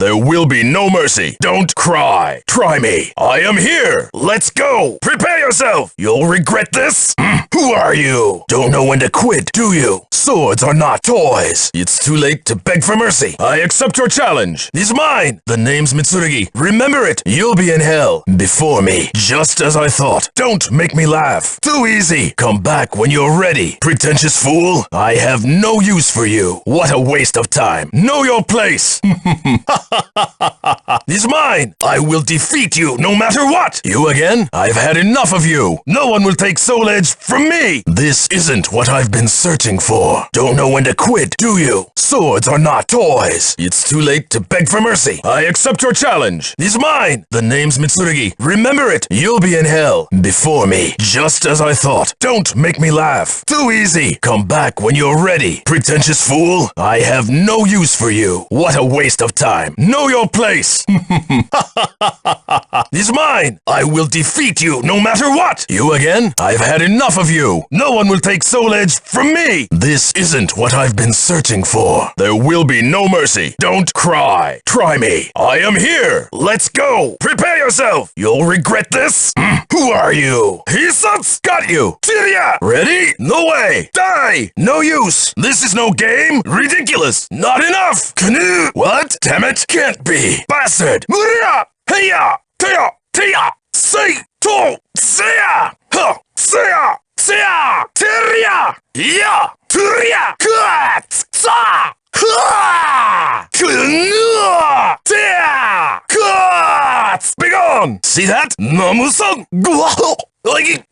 There will be no mercy. Don't cry. Try me. I am here. Let's go. Prepare yourself. You'll regret this. Who are you? Don't know when to quit, do you? Swords are not toys. It's too late to beg for mercy. I accept your challenge. He's mine. The name's Mitsurugi. Remember it. You'll be in hell before me, just as I thought. Don't make me laugh. Too easy. Come back when you're ready. Pretentious fool. I have no use for you. What a waste of time. Know your place. He's mine. I will defeat you no matter what. You again? I've had enough of you. No one will take Soul Edge from me. This isn't what I've been searching for. Don't know when to quit, do you? Swords are not toys. It's too late to beg for mercy. I accept your challenge. He's mine. The name's Mitsurugi. Remember it. You'll be in hell before me, just as I thought. Don't make me laugh. Too easy. Come back when you're ready. Pretentious fool. I have no use for you. What a waste of time. Know your place. He's mine. I will defeat you no matter what. You again? I've had enough of you. No one will take Soul Edge from me. This isn't what I've been searching for. There will be no mercy. Don't cry. Try me. I am here. Let's go. Prepare yourself. You'll regret this. Who are you? Hisatsu got you. Tyria. Ready? No way. Die. No use. This is no game. Ridiculous. Not enough. Canoe. What? Damn it. Can't be. Bastard. Muria. Heya. Teya. Teya. Say. To. Seya. Huh. Seya. Seya. Tyria. Ya. Tyria. Cut. Sa. Ha! Canoe! Teya! Cut! Begone! See that? Namu-san! Like it.